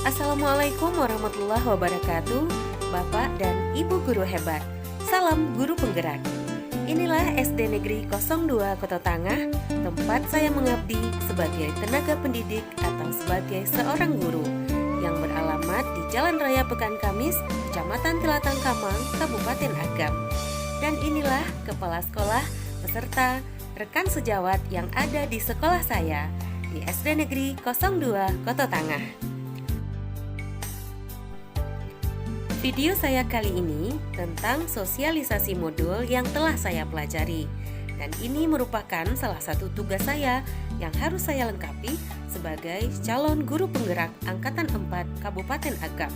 Assalamualaikum warahmatullahi wabarakatuh, Bapak dan Ibu guru hebat. Salam guru penggerak. Inilah SD Negeri 02 Kota Tangah, tempat saya mengabdi sebagai tenaga pendidik atau sebagai seorang guru yang beralamat di Jalan Raya Pekan Kamis, Kecamatan Tilatang Kamang, Kabupaten Agam. Dan inilah kepala sekolah beserta rekan sejawat yang ada di sekolah saya di SD Negeri 02 Kota Tangah. Video saya kali ini tentang sosialisasi modul yang telah saya pelajari. Dan ini merupakan salah satu tugas saya yang harus saya lengkapi sebagai calon guru penggerak Angkatan 4 Kabupaten Agam.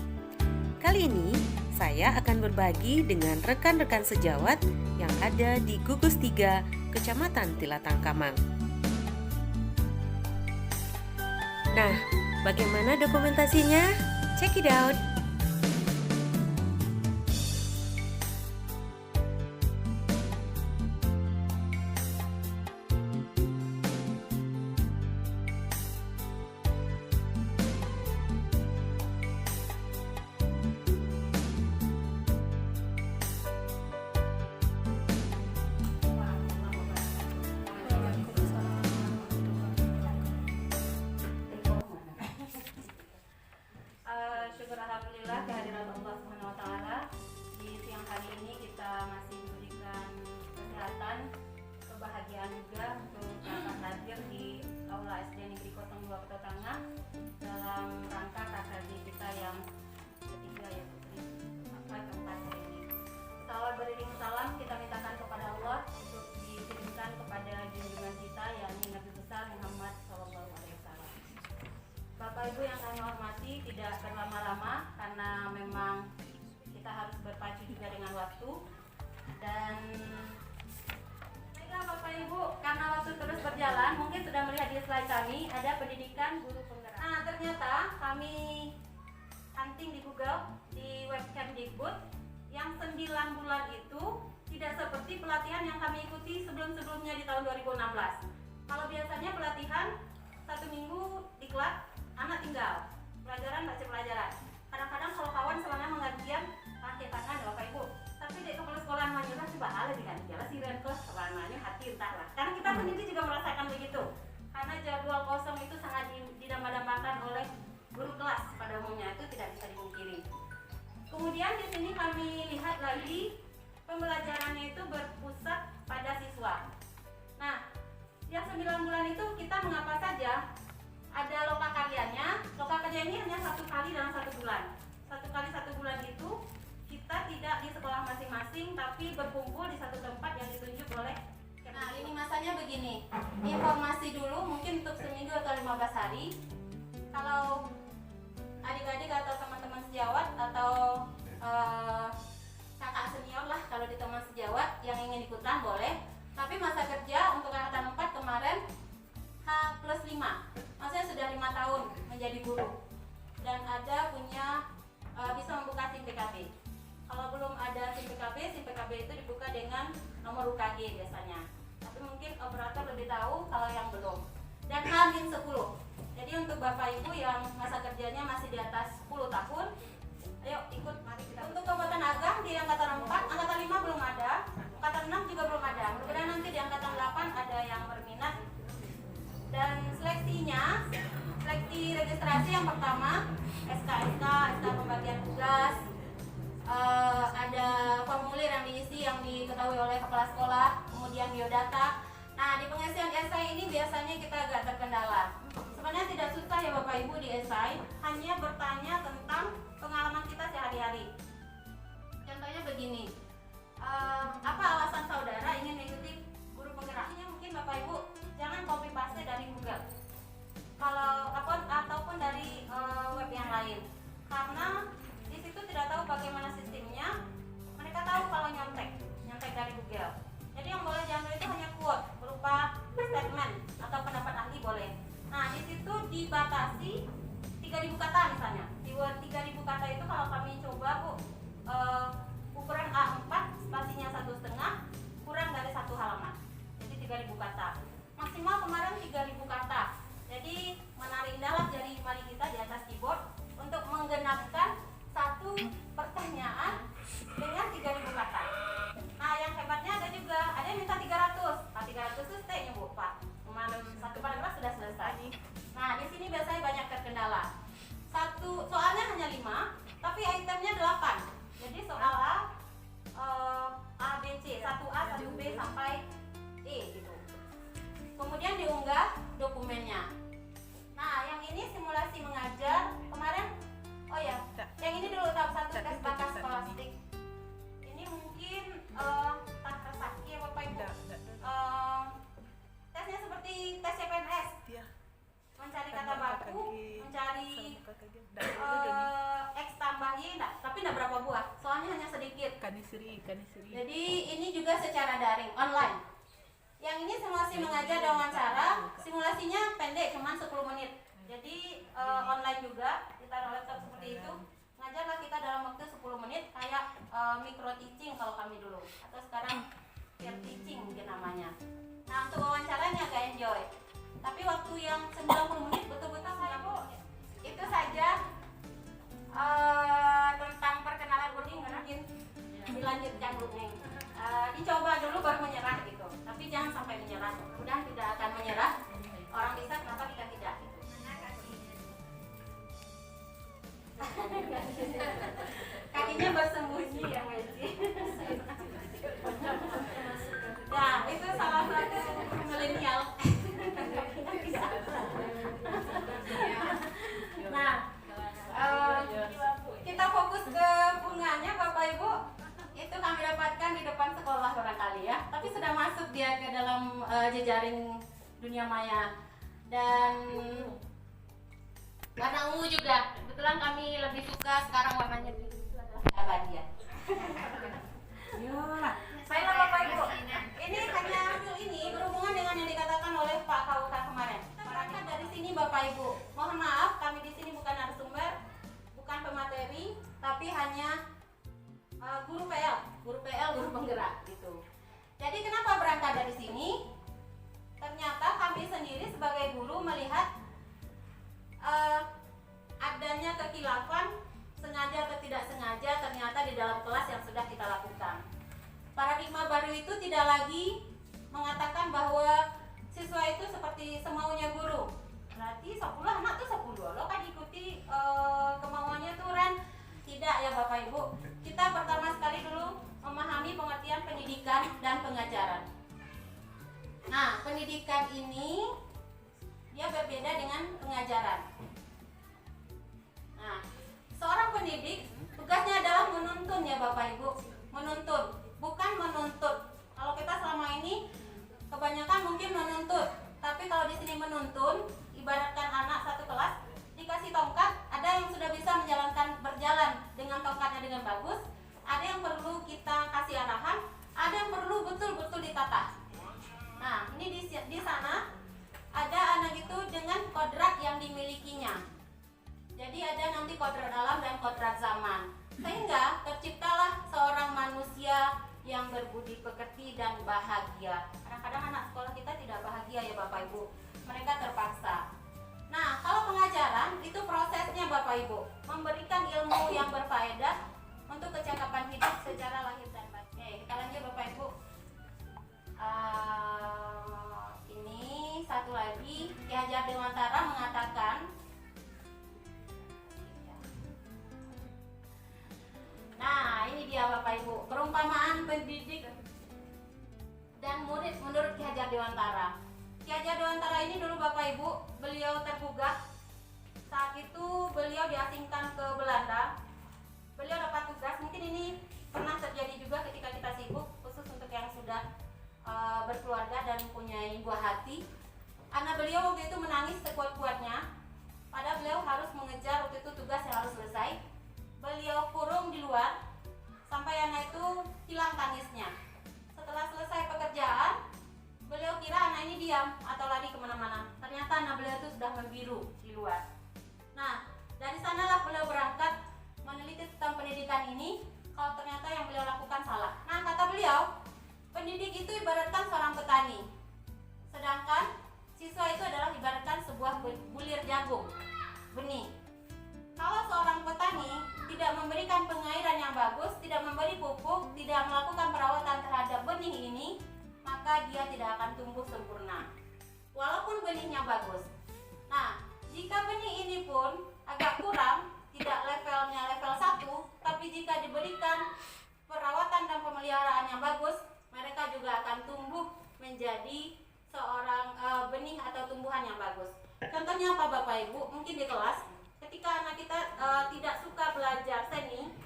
Kali ini saya akan berbagi dengan rekan-rekan sejawat yang ada di Gugus 3 Kecamatan Tilatang Kamang. Nah, bagaimana dokumentasinya? Check it out! Syukur alhamdulillah kehadiran Allah Subhanahu wa taala. Di siang hari ini kita masih diberikan kesehatan, kebahagiaan juga untuk dapat hadir di Aula SD Negeri 02 Kota Tangah dalam rangka KKD kita yang ketiga, ya Putri, keempat hari ini. Salawat beriring salam kita mintakan kepada Allah untuk dikirimkan kepada junjungan kita yakni Nabi besar Muhammad SAW. Bapak Ibu yang kami hormati, tidak berlama-lama karena memang kita harus berpacu juga dengan waktu. Dan baiklah Bapak Ibu, karena waktu terus berjalan, mungkin sudah melihat di slide kami ada pendidikan guru penggerak. Nah, ternyata kami hunting di Google, di webcam Dikbud, yang 9 bulan itu tidak seperti pelatihan yang kami ikuti sebelum-sebelumnya di tahun 2016. Kalau biasanya pelatihan 1 minggu diklat, anak tinggal pelajaran baca pelajaran. Kadang-kadang kalau kawan selama mengajian pakai tangan ya Bapak Ibu. Tapi di kepala sekolah menyerah coba hal dengan jalan siren ke selamanya hati entahlah. Karena kita sendiri juga merasakan begitu. Karena jadwal kosong itu sangat didambakan oleh guru kelas pada umumnya, itu tidak bisa dipungkiri. Kemudian di sini kami lihat lagi pembelajarannya itu berpusat pada siswa. Nah, yang 9 bulan itu kita mengapa saja? Ada loka karyanya. Loka karya ini hanya 1 kali dalam 1 bulan. 1 kali 1 bulan itu kita tidak di sekolah masing-masing, tapi berkumpul di satu tempat yang ditunjuk oleh. Nah, ini masanya begini. Informasi dulu mungkin untuk seminggu atau 15 hari. Kalau adik-adik atau teman-teman sejawat atau kakak senior lah, kalau di teman sejawat yang ingin ikutan boleh. Tapi masa kerja untuk angkatan 4 kemarin H+5, maksudnya sudah 5 tahun menjadi guru dan ada punya bisa membuka SIM PKB. Kalau belum ada SIM PKB itu dibuka dengan nomor UKG biasanya. Tapi mungkin operator lebih tahu kalau yang belum. Dan H-10. Jadi untuk Bapak Ibu yang masa kerjanya masih di atas 10 tahun, ayo ikut, mari kita. Untuk Kabupaten Agam di angkatan 4, angkatan 5 belum ada, angkatan 6 juga belum ada. Mudah-mudahan nanti di angkatan 8 ada yang berminat. Dan seleksinya, seleksi registrasi yang pertama SK pembagian tugas, ada formulir yang diisi yang diketahui oleh kepala sekolah, kemudian biodata. Nah, di pengisian esai ini biasanya kita agak terkendala. Sebenarnya tidak susah ya Bapak Ibu di esai, hanya bertanya tentang pengalaman kita sehari-hari. Contohnya begini, apa alasan saudara ingin mengikuti guru penggeraknya? Mungkin Bapak Ibu jangan copy paste dari Google ataupun dari web yang lain, karena di situ tidak tahu bagaimana sistemnya. Mereka tahu kalau nyontek dari Google. Jadi yang boleh diambil itu hanya quote berupa statement atau pendapat ahli boleh. Nah, di situ dibatasi 3.000 kata misalnya. Di Word 3.000 kata itu kalau kami coba Bu, ukuran A4 spasinya 1,5 kurang dari 1 halaman. Jadi 3.000 kata. Maksimal kemarin 3.000 kata. Jadi menari indahlah jari mari kita di atas keyboard untuk tapi itemnya 8. Jadi soal A, B, C, 1A, 1B sampai E gitu. Kemudian diunggah dokumennya. Nah, yang ini simulasi mengajar. Kemarin, oh ya, yang ini dulu tahap 1 tes batas plastik. Ini mungkin tak resaki ya Bapak Ibu. Tesnya seperti tes CPNS. Mencari kata baku, mencari X tambah Y, tapi enggak berapa buah, soalnya hanya sedikit. Kanisiri. Jadi ini juga secara daring, online. Yang ini simulasi mengajar dan wawancara, simulasinya pendek, cuma 10 menit. Jadi online juga, ditaruh laptop seperti itu. Ngajarlah kita dalam waktu 10 menit, kayak micro teaching kalau kami dulu, atau sekarang peer teaching mungkin namanya. Nah, untuk wawancaranya agak enjoy. Tapi waktu yang 90 menit betul-betul saya itu saja tentang perkenalan coding mungkin dilanjutkan dulu. Dicoba dulu baru menyerah gitu. Tapi jangan sampai menyerah. Mudah tidak akan menyerah. Orang bisa, kenapa kita tidak gitu. Kakinya bersembunyi ya Meci. Nah, itu salah satu milenial. Nah, kita fokus ke bunganya Bapak Ibu. Itu kami dapatkan di depan sekolah barangkali ya. Tapi sudah masuk dia ke dalam jejaring dunia maya. Dan warna ungu juga. Kebetulan kami lebih suka sekarang warnanya biru itu adalah abadi ya. Baiklah Bapak Ibu, ini hanya hasil ini berhubungan dengan yang dikatakan oleh Pak KUK kemarin. Perangkat dari sini Bapak Ibu, mohon maaf kami di sini bukan narasumber, bukan pemateri, tapi hanya guru PL, guru penggerak gitu. Jadi kenapa berangkat dari sini? Ternyata kami sendiri sebagai guru melihat adanya kekilafan sengaja atau tidak sengaja ternyata di dalam kelas yang sudah kita lakukan. Paradigma baru itu tidak lagi mengatakan bahwa siswa itu seperti semaunya guru. Berarti 10 anak tuh 10 lo kan ikuti kemauannya tuh Ren. Tidak ya Bapak Ibu. Kita pertama sekali dulu memahami pengertian pendidikan dan pengajaran. Nah, pendidikan ini dia berbeda dengan pengajaran. Nah, seorang pendidik tugasnya adalah menuntun ya Bapak Ibu, menuntun, bukan menuntut. Kalau kita selama ini kebanyakan mungkin menuntut, tapi kalau di sini menuntun, ibaratkan anak satu kelas dikasih tongkat, ada yang sudah bisa berjalan dengan tongkatnya dengan bagus, ada yang perlu kita kasih arahan, ada yang perlu betul-betul ditata. Nah, ini di sana ada anak itu dengan kodrat yang dimilikinya. Jadi ada nanti kodrat alam dan kodrat zaman. Sehingga terciptalah seorang manusia yang berbudi pekerti dan bahagia. Kadang-kadang anak sekolah kita tidak bahagia ya Bapak Ibu. Mereka terpaksa. Nah, kalau pengajaran itu prosesnya Bapak Ibu, memberikan ilmu yang berfaedah untuk kecakapan hidup secara lahir dan batin. Oke, kita lanjut Bapak Ibu. Ini satu lagi, Ki Hajar Dewantara mengatakan, nah ini dia Bapak Ibu, perumpamaan pendidik dan murid menurut Ki Hajar Dewantara. Ki Hajar Dewantara ini dulu Bapak Ibu, beliau tergugah saat itu beliau diasingkan ke Belanda. Beliau dapat tugas, mungkin ini pernah terjadi juga ketika kita sibuk, khusus untuk yang sudah berkeluarga dan mempunyai buah hati. Anak beliau waktu itu menangis sekuat-kuatnya, padahal beliau harus mengejar waktu itu tugas yang harus selesai. Beliau kurung di luar sampai anak itu hilang tangisnya. Setelah selesai pekerjaan, beliau kira anak ini diam atau lari kemana-mana. Ternyata anak beliau itu sudah membiru di luar. Nah, dari sanalah beliau berangkat meneliti tentang pendidikan ini. Kalau ternyata yang beliau lakukan salah. Nah, kata beliau, pendidik itu ibaratkan seorang petani, sedangkan siswa itu adalah ibaratkan sebuah bulir jagung, benih. Kalau seorang petani tidak memberikan pengairan yang bagus, tidak memberi pupuk, tidak melakukan perawatan terhadap benih ini, maka dia tidak akan tumbuh sempurna, walaupun benihnya bagus. Nah, jika benih ini pun agak kurang, tidak levelnya level 1, Tapi jika diberikan perawatan dan pemeliharaan yang bagus, mereka juga akan tumbuh menjadi seorang benih atau tumbuhan yang bagus. Contohnya apa Bapak Ibu? Mungkin di kelas, ketika anak kita tidak suka belajar seni,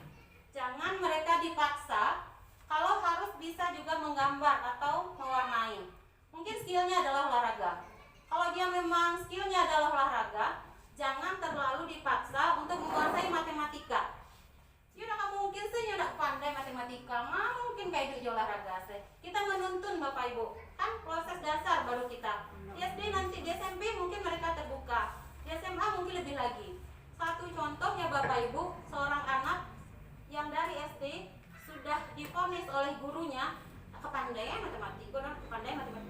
jangan mereka dipaksa kalau harus bisa juga menggambar atau mewarnai. Mungkin skillnya adalah olahraga. Kalau dia memang skillnya adalah olahraga, jangan terlalu dipaksa untuk menguasai matematika. Ya udah mungkin sih udah pandai matematika, nggak mungkin kayak itu olahraga sih. Kita menuntun Bapak Ibu, kan proses dasar baru kita. Di SD nanti di SMP mungkin mereka terbuka, di SMA mungkin lebih lagi. Satu contoh ya Bapak Ibu, seorang anak yang dari SD sudah divonis oleh gurunya kepandaian matematika,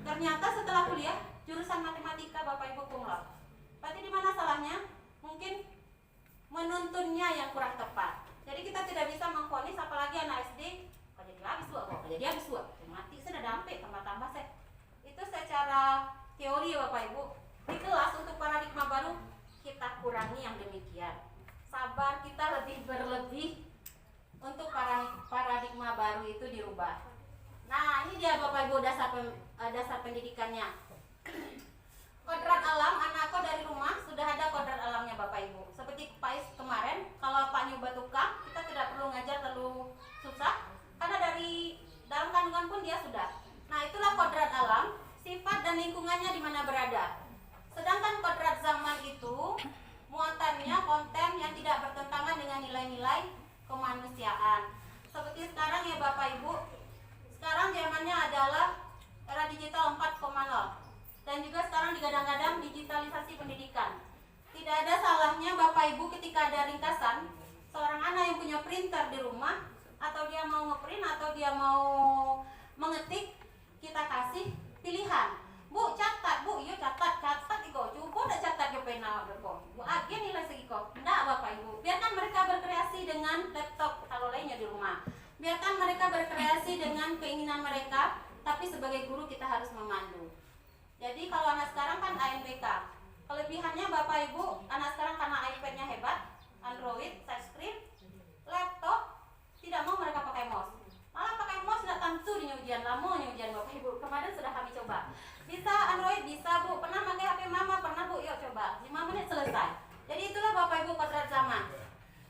ternyata setelah kuliah jurusan matematika Bapak Ibu cum laude. Berarti di mana salahnya? Mungkin menuntunnya yang kurang tepat. Jadi kita tidak bisa mengvonis, apalagi anak SD kok jadi habis kok jadi habis mati sudah dampe tambah-tambah saya. Itu secara teori ya Bapak Ibu. Di kelas untuk paradigma baru kita kurangi yang demikian. Sabar kita lebih berlebih untuk paradigma baru itu dirubah. Nah, ini dia Bapak Ibu dasar pendidikannya. Kodrat alam, anakku dari rumah sudah ada kodrat alamnya Bapak Ibu. Seperti Pais kemarin, kalau Pak nyoba tukang, kita tidak perlu ngajar terlalu susah, karena dari dalam kandungan pun dia sudah. Nah, itulah kodrat alam, sifat dan lingkungannya di mana berada. Sedangkan kodrat zaman itu muatannya konten yang tidak bertentangan dengan nilai-nilai kemanusiaan. Seperti sekarang ya Bapak Ibu, sekarang zamannya adalah era digital 4.0 dan juga sekarang digadang-gadang digitalisasi pendidikan. Tidak ada salahnya Bapak Ibu ketika ada ringkasan, seorang anak yang punya printer di rumah, atau dia mau ngeprint atau dia mau mengetik, kita kasih pilihan. Bu, catat, Bu, iya catat iko. Coba udah catat ke pena berko. Bu, agen nilai segiko. Enggak Bapak Ibu. Biarkan mereka berkreasi dengan laptop kalau lainnya di rumah. Biarkan mereka berkreasi dengan keinginan mereka, tapi sebagai guru kita harus memandu. Jadi kalau anak sekarang kan ANPK, kelebihannya Bapak Ibu, anak sekarang karena iPad-nya hebat, Android, touchscreen, laptop, tidak mau mereka pakai mouse. Malah pakai mouse tidak tentu di ujian, lamanya ujian Bapak Ibu. Kemarin sudah kami coba. Bisa Android, bisa Bu. Pernah pakai HP Mama? Pernah Bu, yuk coba. 5 menit selesai. Jadi itulah Bapak Ibu kodrat zaman.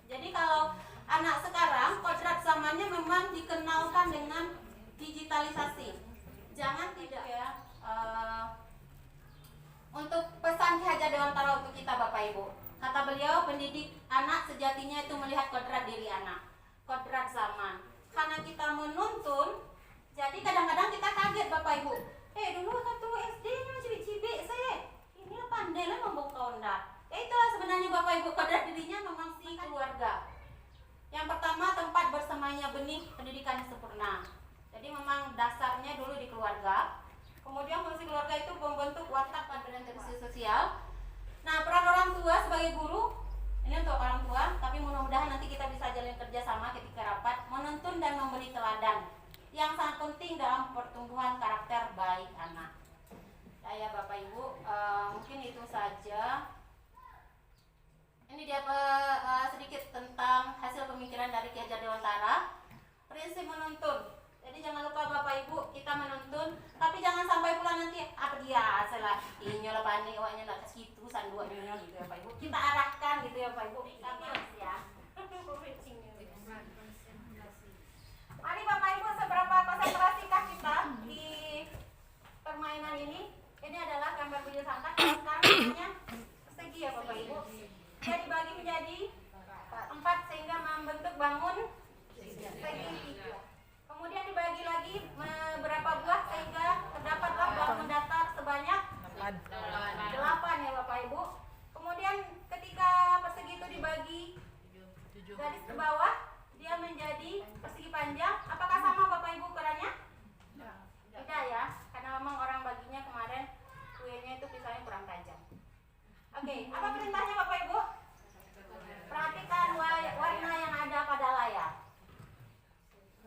Jadi kalau anak sekarang kodrat zamannya memang dikenalkan dengan digitalisasi. Jangan tidak ya. Untuk pesan Ki Hajar Dewantara untuk kita Bapak Ibu, kata beliau, pendidik anak sejatinya itu melihat kodrat diri anak, kodrat zaman. Karena kita menuntun, jadi kadang-kadang kita kaget Bapak Ibu. Dulu waktu SD cibik-cibik saya, ini pandai lah membongkau ndak. Itulah sebenarnya Bapak Ibu, kodrat dirinya memang si keluarga. Yang pertama, tempat bersamanya benih pendidikan sempurna. Jadi memang dasarnya dulu di keluarga. Kemudian fungsi keluarga itu membentuk watak dan interaksi sosial. Nah, peran orang tua sebagai guru, ini untuk orang tua, tapi mudah-mudahan nanti kita bisa jalin kerjasama ketika rapat, menuntun dan memberi teladan yang sangat penting dalam pertumbuhan karakter baik anak. Ya Bapak Ibu, mungkin itu saja. Ini dia sedikit tentang hasil pemikiran dari Ki Hajar Dewantara. Prinsip menuntun. Jadi jangan lupa Bapak Ibu, kita menuntun, tapi jangan sampai pula nanti apa dia salah inyola panik awaknya nak kesitu sandua dunia gitu ya Bapak Ibu. Kita arahkan gitu ya Bapak Ibu. Ya. Mari Bapak Ibu, seberapa konsentrasikah kita di permainan ini? Ini adalah gambar video santai. Sekarang namanya persegi ya Bapak Ibu. Dia dibagi menjadi 4 sehingga membentuk bangun segi 3. Kemudian dibagi lagi berapa buah sehingga terdapatlah bangun datar sebanyak 8 ya Bapak Ibu. Kemudian ketika persegi itu dibagi garis ke bawah, dia menjadi persegi panjang. Apakah sama Bapak Ibu ukurannya? Tidak ya, karena memang orang baginya kemarin kuenya itu pisaunya kurang tajam. Oke, apa perintahnya Bapak Ibu? Perhatikan warna yang ada pada layar.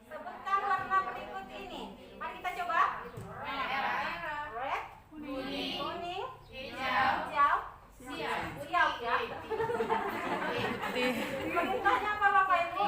Sebutkan warna berikut ini. Mari kita coba. Merah, red, kuning, hijau, siap ya. Perintahnya apa Bapak Ibu?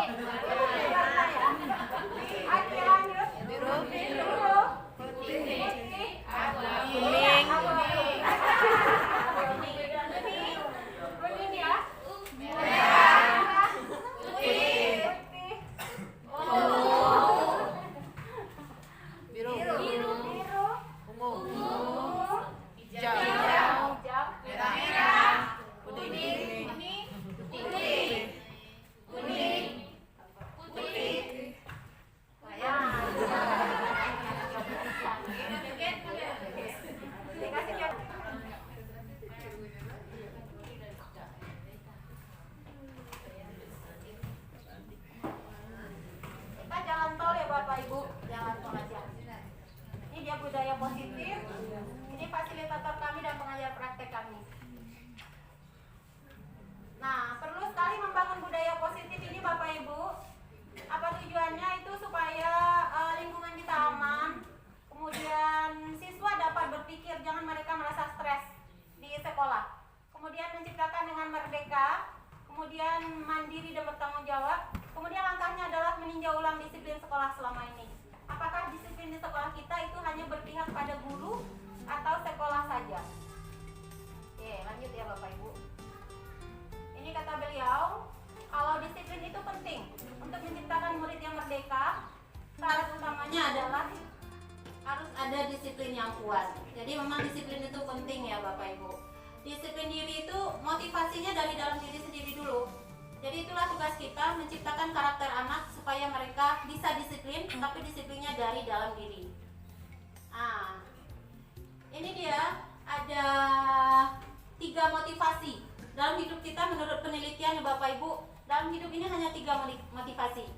mereka, kemudian mandiri dan bertanggung jawab. Kemudian langkahnya adalah meninjau ulang disiplin sekolah selama ini. Apakah disiplin di sekolah kita itu hanya berpihak pada guru atau sekolah saja? Oke, lanjut ya Bapak Ibu. Ini kata beliau, kalau disiplin itu penting untuk menciptakan murid yang merdeka. Syarat utamanya adalah harus ada disiplin yang kuat. Jadi memang disiplin itu penting ya Bapak Ibu. Disiplin diri itu motivasinya dari dalam diri sendiri dulu. Jadi itulah tugas kita, menciptakan karakter anak supaya mereka bisa disiplin, tapi disiplinnya dari dalam diri. Nah, ini dia ada 3 motivasi dalam hidup kita menurut penelitian ya Bapak Ibu. Dalam hidup ini hanya 3 motivasi.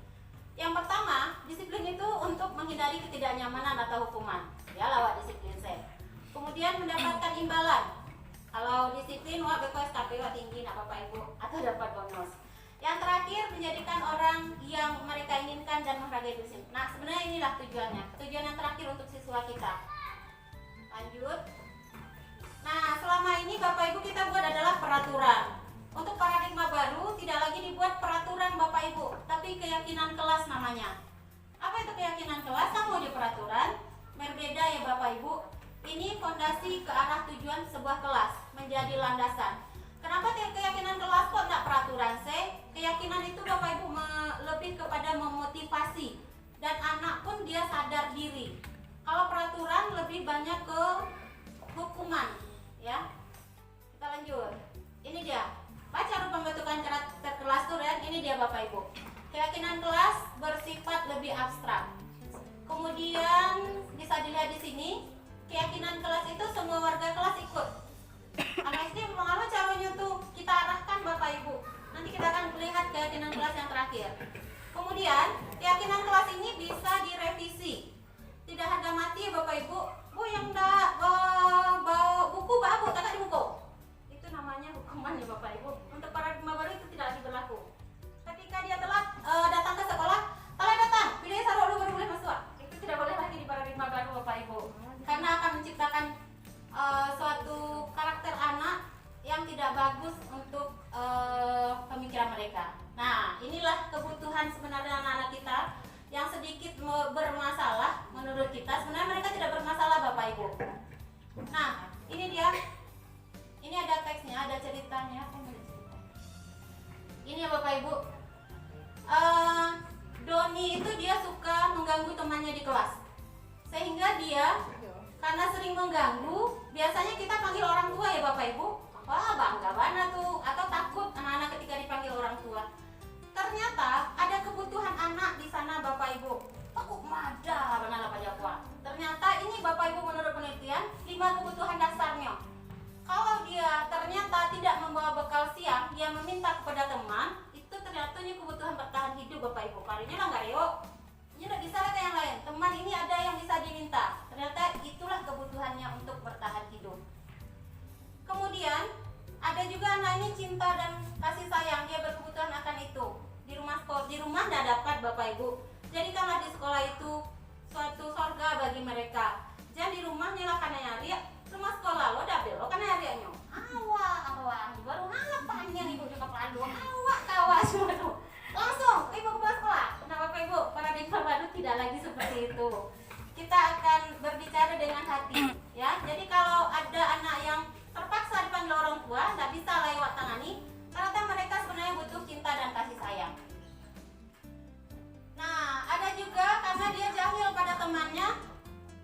Yang pertama, disiplin itu untuk menghindari ketidaknyamanan atau hukuman. Ya, lawat disiplin saya. Kemudian mendapatkan imbalan. Kalau disiplin, wah beko SKP wah tinggi nak Bapak Ibu, atau dapat bonus. Yang terakhir, menjadikan orang yang mereka inginkan dan menghargai disiplin. Nah, sebenarnya inilah tujuannya. Tujuan yang terakhir untuk siswa kita. Lanjut. Nah, selama ini Bapak Ibu kita buat adalah peraturan. Untuk paradigma baru tidak lagi dibuat peraturan Bapak Ibu, tapi keyakinan kelas namanya. Apa itu keyakinan kelas? Sama aja peraturan, berbeda ya Bapak Ibu. Ini fondasi ke arah tujuan sebuah kelas, menjadi landasan. Kenapa keyakinan kelas kok tidak peraturan? Keyakinan itu Bapak Ibu lebih kepada memotivasi, dan anak pun dia sadar diri. Kalau peraturan lebih banyak ke hukuman, ya. Kita lanjut. Ini dia. Baca ruang pembentukan karakter kelas tuh, dan ini dia Bapak Ibu. Keyakinan kelas bersifat lebih abstrak. Kemudian bisa dilihat di sini, keyakinan kelas itu semua warga kelas ikut. Anak SD mengalami caranya tuh kita arahkan Bapak Ibu. Nanti kita akan melihat keyakinan kelas yang terakhir. Kemudian keyakinan kelas ini bisa direvisi. Tidak harga mati ya Bapak Ibu. Bu yang dah bawa buku bawa tak di buku. Itu namanya hukuman ya Bapak Ibu. Untuk paradigma baru itu tidak lagi berlaku. Ketika dia telat datang ke sekolah, telat datang, pilih saruh dulu baru boleh masuk. Itu tidak boleh lagi di paradigma baru Bapak Ibu. Karena akan menciptakan suatu karakter anak yang tidak bagus untuk pemikiran mereka. Nah, inilah kebutuhan sebenarnya anak-anak kita yang sedikit bermasalah menurut kita. Sebenarnya mereka tidak bermasalah Bapak Ibu. Nah, ini dia. Ini ada teksnya, ada ceritanya. Ini ya Bapak Ibu. Doni itu dia suka mengganggu temannya di kelas. Sehingga dia karena sering mengganggu, biasanya kita panggil orang tua ya Bapak Ibu. Wah bangga banget tuh, atau takut anak-anak ketika dipanggil orang tua. Ternyata ada kebutuhan anak di sana Bapak Ibu. Aku mada benar apa jawab. Ternyata ini Bapak Ibu menurut penelitian 5 kebutuhan dasarnya. Kalau dia ternyata tidak membawa bekal siang, dia meminta kepada teman, itu ternyata ini kebutuhan bertahan hidup Bapak Ibu. Karinya lah nggak reo. Ini udah bisa kayak yang lain. Teman ini ada yang bisa diminta. Ternyata itulah kebutuhannya untuk bertahan hidup. Kemudian ada juga anak ini cinta dan kasih sayang. Dia berkebutuhan akan itu. Di rumah tidak dapat Bapak Ibu. Jadikanlah di sekolah itu suatu sorga bagi mereka. Jangan di rumahnya lah karena nyari. Rumah sekolah lo dapil lo karena nyarinya. Awak baru harapannya ibu juga peladu. Awak kawas semua tuh. Langsung ibu ke sekolah. Nah Bapak Ibu, paradigma baru tidak lagi seperti itu. Kita akan berbicara dengan hati, ya. Jadi kalau ada anak yang terpaksa dipanggil orang tua, tidak bisa lewat tangani, ternyata mereka sebenarnya butuh cinta dan kasih sayang. Nah, ada juga karena dia jahil pada temannya,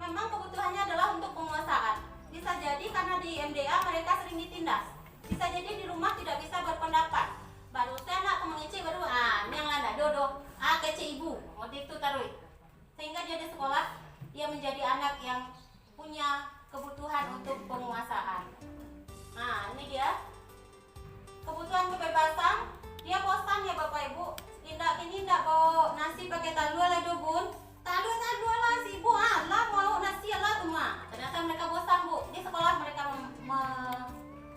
memang kebutuhannya adalah untuk penguasaan. Bisa jadi karena di MDA mereka sering ditindas. Bisa jadi di rumah tidak bisa berpendapat. Baru saya nak mengecek baru ini yang landa dodo kece ibu waktu itu taruh, sehingga dia di sekolah dia menjadi anak yang punya kebutuhan untuk penguasaan. Nah ini dia kebutuhan kebebasan. Dia bosan ya Bapak Ibu. Indah bawa nasi pakai talu lah do bun. Talu lah si ibu lah mau nasi lah tuh mah. Ternyata mereka bosan Bu. Di sekolah mereka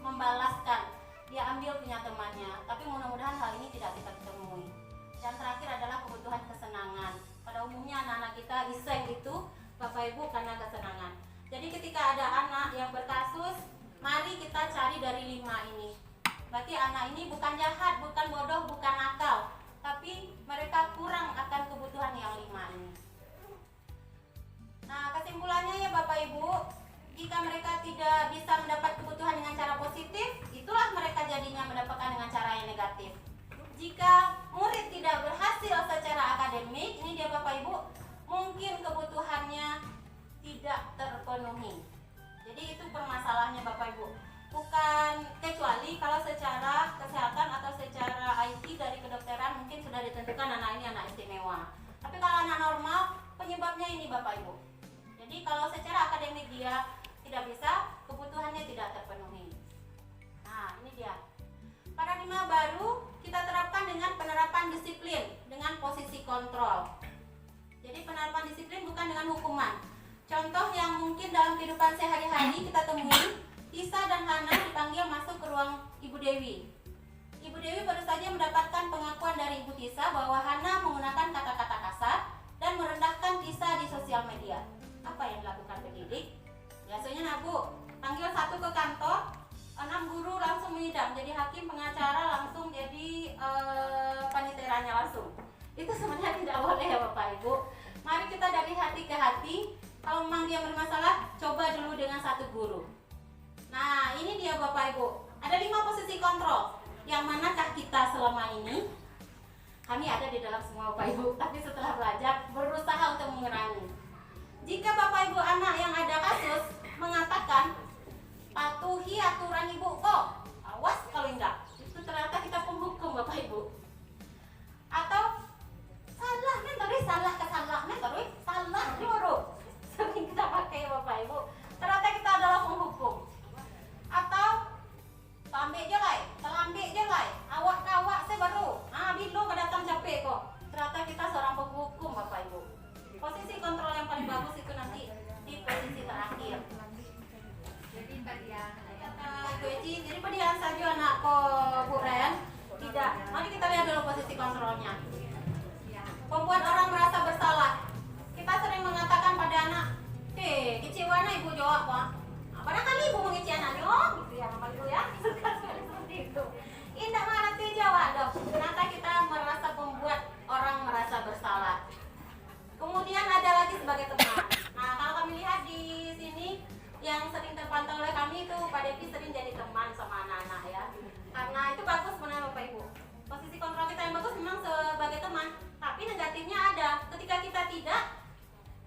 membalaskan. Dia ambil punya temannya, tapi mudah-mudahan hal ini tidak kita temui. Dan terakhir adalah kebutuhan kesenangan. Pada umumnya anak-anak kita iseng itu Bapak Ibu karena kesenangan. Jadi ketika ada anak yang berkasus, mari kita cari dari 5 ini. Berarti anak ini bukan jahat, bukan bodoh, bukan nakal, tapi mereka kurang akan kebutuhan yang 5 ini. Nah, kesimpulannya ya Bapak Ibu, jika mereka tidak bisa mendapat kebutuhan dengan cara positif, itulah mereka jadinya mendapatkan dengan cara yang negatif. Jika murid tidak berhasil secara akademik, ini dia Bapak Ibu, mungkin kebutuhannya tidak terpenuhi. Jadi itu permasalahannya Bapak Ibu. Bukan kecuali kalau secara kesehatan atau secara IT dari kedokteran mungkin sudah ditentukan anak ini anak istimewa. Tapi kalau anak normal, penyebabnya ini Bapak Ibu. Jadi kalau secara akademik dia tidak bisa, kebutuhannya tidak terpenuhi. Nah, ini dia. Paradigma baru kita terapkan dengan penerapan disiplin dengan posisi kontrol. Jadi penerapan disiplin bukan dengan hukuman. Contoh yang mungkin dalam kehidupan sehari-hari kita temui, Tisa dan Hana dipanggil masuk ke ruang Ibu Dewi. Ibu Dewi baru saja mendapatkan pengakuan dari Ibu Tisa bahwa Hana menggunakan kata-kata kasar dan merendahkan Tisa di sosial media. Apa yang dilakukan pendidik? Biasanya nah Bu, panggil satu ke kantor, 6 guru langsung menyidang, jadi hakim, pengacara langsung jadi paniteranya langsung. Itu sebenarnya tidak boleh ya Bapak Ibu. Mari kita dari hati ke hati. Kalau memang dia bermasalah, coba dulu dengan satu guru. Nah, ini dia Bapak Ibu. Ada 5 posisi kontrol. Yang manakah kita selama ini? Kami ada di dalam semua Bapak Ibu, tapi setelah belajar berusaha untuk mengurangi. Jika Bapak Ibu anak yang ada kasus mengatakan patuhi aturan ibu kok, awas kalau enggak, itu ternyata kita penghukum Bapak Ibu. Atau salah mentori, salah kesalah mentori, salah guru, sering kita pakai Bapak Ibu, ternyata kita adalah penghukum. Atau ambil jelai, awak saya baru, bilu kedatang capek kok, ternyata kita seorang penghukum Bapak Ibu. Posisi kontrol yang paling bagus itu nanti di posisi terakhir. Jadi pedian saja anak Bu Ren. Tidak. Mari kita lihat dulu posisi kontrolnya. Membuat orang merasa bersalah. Kita sering mengatakan pada anak, kecewa na ibu jawab Pak. Barangkali ibu mengeci anaknya, gitu ya Bapak Ibu ya. Suka sekali seperti itu. Indah mana tuh jawab dong. Ternyata kita merasa membuat orang merasa bersalah. Kemudian ada lagi sebagai teman. Nah, kalau kami lihat di sini yang sering terpantau oleh kami itu Pak Devi sering jadi teman sama anak-anak ya. Karena itu bagus sebenarnya Bapak Ibu. Posisi kontrol kita yang bagus memang sebagai teman, tapi negatifnya ada. Ketika kita tidak,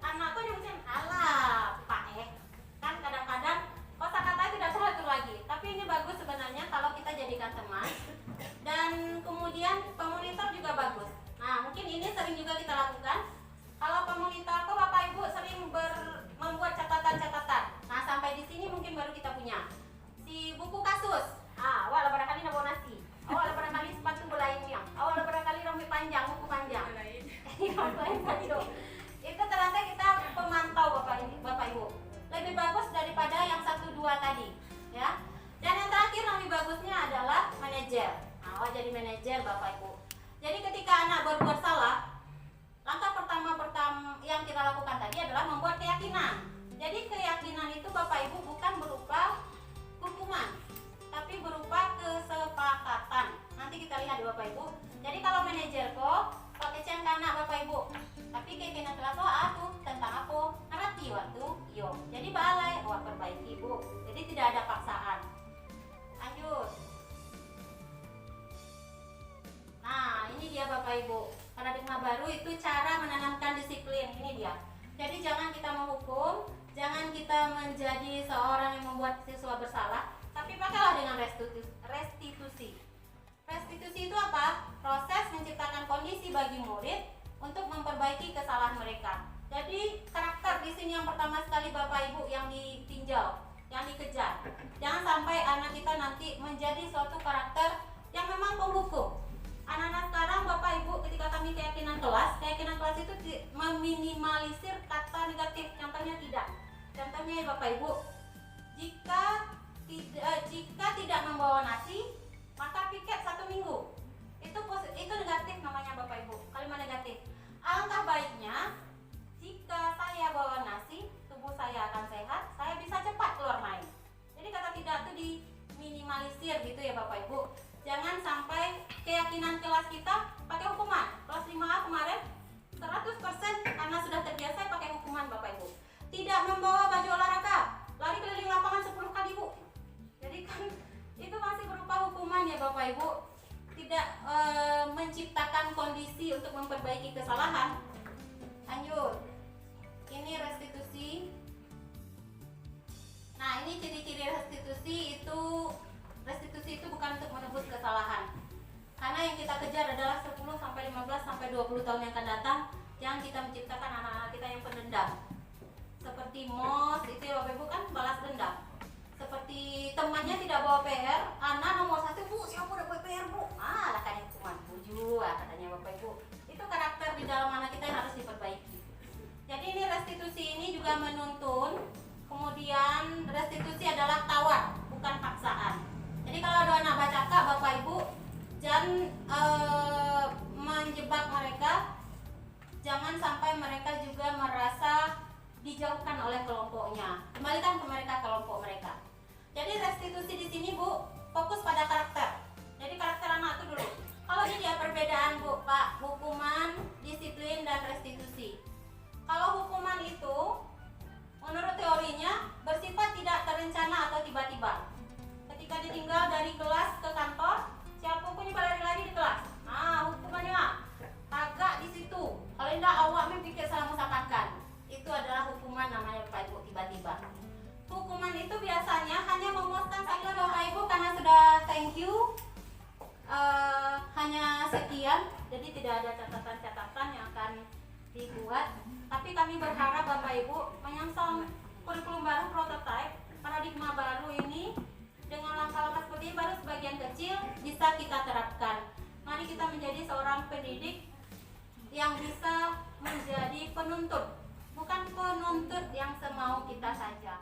anakku yang alah Pak kan kadang-kadang kosakata tidak teratur lagi. Tapi ini bagus sebenarnya kalau kita jadikan teman. Dan kemudian pemonitor juga bagus. Nah, mungkin ini sering juga kita lakukan. Kalau pemonitor kok Bapak Ibu sering membuat catatan-catatan. Nah, sampai di sini mungkin baru kita punya si buku kasus. Awal barangkali nabo nasi. Awal barangkali sepatu belainnya. Awal barangkali rambut panjang, buku panjang. Itu ternyata kita pemantau Bapak Ibu. Lebih bagus daripada yang 1, 2 tadi, ya. Dan yang terakhir yang lebih bagusnya adalah manajer. Awal jadi manajer Bapak Ibu. Jadi ketika anak berbuat salah, langkah pertama yang kita lakukan tadi adalah membuat keyakinan. Jadi keyakinan itu Bapak Ibu bukan berupa hukuman, tapi berupa kesepakatan. Nanti kita lihat Bapak Ibu. Jadi kalau manajer kok pakai cian anak Bapak Ibu, tapi keyakinan kelas tuh tentang apa? Ngerti waktu, yo. Jadi balai, perbaiki Bu. Jadi tidak ada paksaan. Lanjut. Nah, ini dia Bapak Ibu. Paradigma baru itu cara menanamkan disiplin. Ini dia. Jadi jangan kita menghukum, jangan kita menjadi seorang yang membuat siswa bersalah, tapi pakailah dengan restitusi. Restitusi itu apa? Proses menciptakan kondisi bagi murid untuk memperbaiki kesalahan mereka. Jadi karakter di sini yang pertama sekali Bapak Ibu yang ditinjau, yang dikejar. Jangan sampai anak kita nanti menjadi suatu karakter yang memang penghukum. Anak-anak sekarang Bapak Ibu ketika kami keyakinan kelas itu meminimalisir kata negatif. Contohnya tidak. Contohnya Bapak Ibu, jika tidak membawa nasi, maka piket 1 minggu. Itu negatif namanya Bapak Ibu. Kalimat negatif. Alangkah baiknya jika saya bawa nasi, tubuh saya akan sehat, saya bisa cepat keluar main. Jadi kata tidak itu diminimalisir gitu ya Bapak Ibu. Jangan sampai keyakinan kelas kita pakai hukuman. Kelas 5A kemarin 100% karena sudah terbiasa pakai hukuman Bapak Ibu. Tidak membawa baju olahraga, lari keliling lapangan 10 kali Bu. Jadi kan itu masih berupa hukuman ya Bapak Ibu. Tidak menciptakan kondisi untuk memperbaiki kesalahan. Lanjut. Ini restitusi. Nah, ini ciri-ciri restitusi itu bukan untuk menebus kesalahan. Karena yang kita kejar adalah 10 sampai 15 sampai 20 tahun yang akan datang. Jangan kita menciptakan anak-anak kita yang pendendam. Seperti MOS itu ya Bapak Ibu kan balas dendam. Seperti temannya tidak bawa PR, anak nomor 1, Bu, siapa udah bawa PR Bu? Ah, lah kan hukuman buju, katanya Bapak Ibu. Itu karakter di dalam anak kita yang harus diperbaiki. Jadi ini restitusi ini juga menuntun. Kemudian restitusi adalah tawar, bukan paksaan. Jadi kalau ada anak bacaka Bapak Ibu, jangan menjebak mereka. Jangan sampai mereka juga merasa dijauhkan oleh kelompoknya. Kembalikan ke mereka kelompok mereka. Jadi restitusi di sini Bu fokus pada karakter. Jadi karakter anak itu dulu. Kalau ini dia perbedaan Bu, Pak, hukuman, disiplin dan restitusi. Kalau hukuman itu menurut teorinya bersifat tidak terencana atau tiba-tiba. Ketika ditinggal dari kelas ke kantor, siapa punya lari-lari di kelas. Nah, hukumannya tagak di situ. Kalau tidak awak pikir salah musakakan. Itu adalah hukuman namanya Bapak Ibu tiba-tiba. Hukuman itu biasanya hanya memuaskan saja Bapak Ibu karena sudah thank you. Hanya sekian, jadi tidak ada catatan-catatan yang akan dibuat. Tapi kami berharap Bapak Ibu menyongsong kurikulum baru, prototipe, paradigma baru ini dengan langkah-langkah seperti ini baru sebagian kecil bisa kita terapkan. Mari kita menjadi seorang pendidik yang bisa menjadi penuntut, bukan penuntut yang semau kita saja.